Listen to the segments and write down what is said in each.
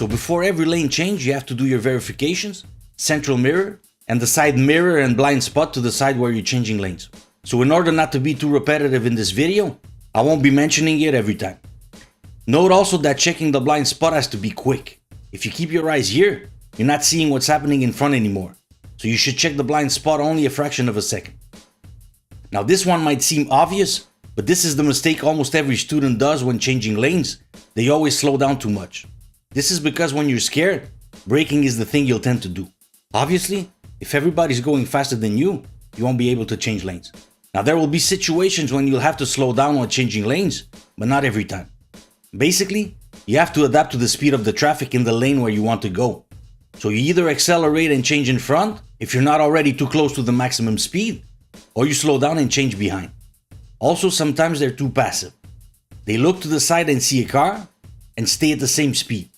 So before every lane change, you have to do your verifications, central mirror, and the side mirror and blind spot to decide where you're changing lanes. So in order not to be too repetitive in this video, I won't be mentioning it every time. Note also that checking the blind spot has to be quick. If you keep your eyes here, you're not seeing what's happening in front anymore. So you should check the blind spot only a fraction of a second. Now this one might seem obvious, but this is the mistake almost every student does when changing lanes. They always slow down too much. This is because when you're scared, braking is the thing you'll tend to do. Obviously, if everybody's going faster than you won't be able to change lanes. Now there will be situations when you'll have to slow down while changing lanes, but not every time. Basically, you have to adapt to the speed of the traffic in the lane where you want to go. So you either accelerate and change in front if you're not already too close to the maximum speed, or you slow down and change behind. Also, sometimes they're too passive. They look to the side and see a car and stay at the same speed.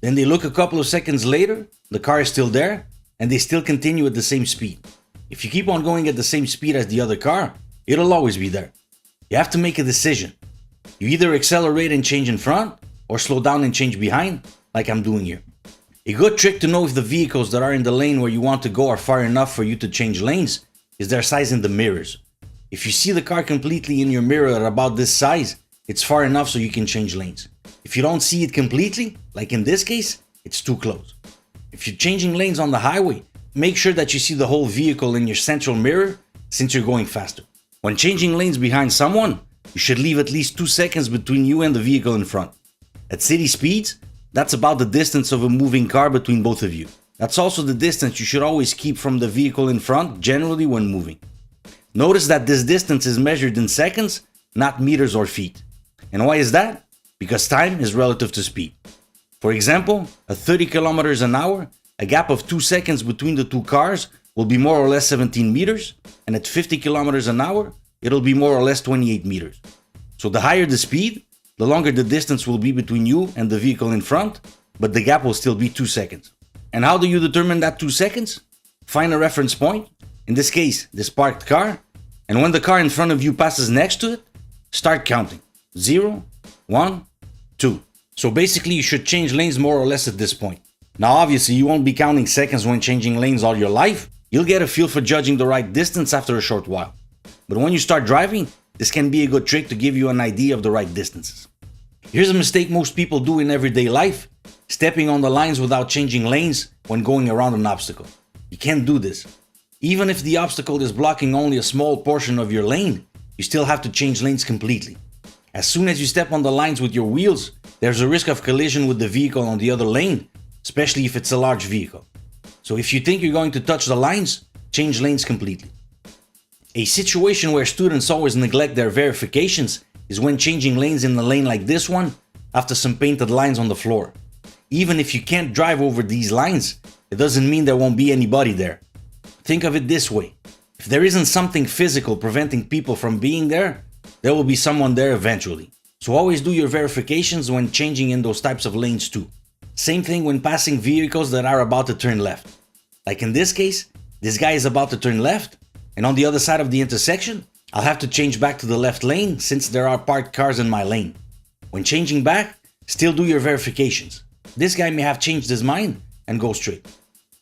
Then they look a couple of seconds later, the car is still there, and they still continue at the same speed. If you keep on going at the same speed as the other car, it'll always be there. You have to make a decision. You either accelerate and change in front, or slow down and change behind, like I'm doing here. A good trick to know if the vehicles that are in the lane where you want to go are far enough for you to change lanes is their size in the mirrors. If you see the car completely in your mirror at about this size, it's far enough so you can change lanes. If you don't see it completely, like in this case, it's too close. If you're changing lanes on the highway, make sure that you see the whole vehicle in your central mirror since you're going faster. When changing lanes behind someone, you should leave at least 2 seconds between you and the vehicle in front. At city speeds, that's about the distance of a moving car between both of you. That's also the distance you should always keep from the vehicle in front, generally when moving. Notice that this distance is measured in seconds, not meters or feet. And why is that? Because time is relative to speed. For example, at 30 kilometers an hour, a gap of 2 seconds between the two cars will be more or less 17 meters, and at 50 kilometers an hour, it'll be more or less 28 meters. So the higher the speed, the longer the distance will be between you and the vehicle in front, but the gap will still be 2 seconds. And how do you determine that 2 seconds? Find a reference point, in this case, this parked car, and when the car in front of you passes next to it, start counting. 0, 1, 2. So basically you should change lanes more or less at this point. Now obviously you won't be counting seconds when changing lanes all your life. You'll get a feel for judging the right distance after a short while. But when you start driving, this can be a good trick to give you an idea of the right distances. Here's a mistake most people do in everyday life: stepping on the lines without changing lanes when going around an obstacle. You can't do this. Even if the obstacle is blocking only a small portion of your lane, you still have to change lanes completely. As soon as you step on the lines with your wheels, there's a risk of collision with the vehicle on the other lane, especially if it's a large vehicle. So if you think you're going to touch the lines, change lanes completely. A situation where students always neglect their verifications is when changing lanes in a lane like this one after some painted lines on the floor. Even if you can't drive over these lines, it doesn't mean there won't be anybody there. Think of it this way: if there isn't something physical preventing people from being there, there will be someone there eventually. So always do your verifications when changing in those types of lanes too. Same thing when passing vehicles that are about to turn left. Like in this case, this guy is about to turn left, and on the other side of the intersection, I'll have to change back to the left lane since there are parked cars in my lane. When changing back, still do your verifications. This guy may have changed his mind and go straight.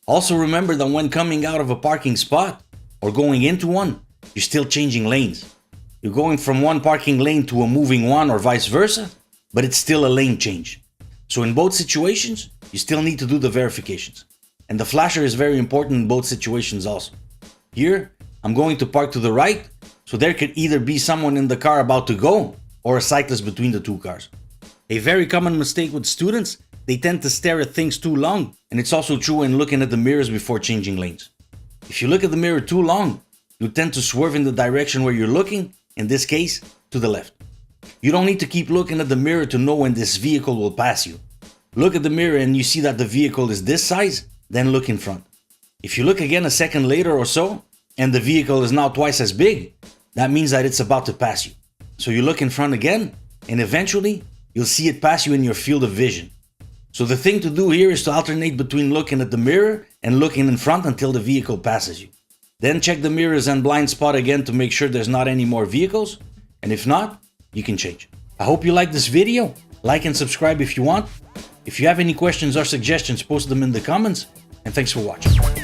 Also remember that when coming out of a parking spot or going into one, you're still changing lanes. You're going from one parking lane to a moving one or vice versa, but it's still a lane change. So in both situations, you still need to do the verifications. And the flasher is very important in both situations also. Here, I'm going to park to the right, so there could either be someone in the car about to go or a cyclist between the two cars. A very common mistake with students: they tend to stare at things too long, and it's also true when looking at the mirrors before changing lanes. If you look at the mirror too long, you tend to swerve in the direction where you're looking, in this case, to the left. You don't need to keep looking at the mirror to know when this vehicle will pass you. Look at the mirror and you see that the vehicle is this size, then look in front. If you look again a second later or so, and the vehicle is now twice as big, that means that it's about to pass you. So you look in front again, and eventually, you'll see it pass you in your field of vision. So the thing to do here is to alternate between looking at the mirror and looking in front until the vehicle passes you. Then check the mirrors and blind spot again to make sure there's not any more vehicles, and if not, you can change. I hope you liked this video. Like and subscribe if you want. If you have any questions or suggestions, post them in the comments, and thanks for watching.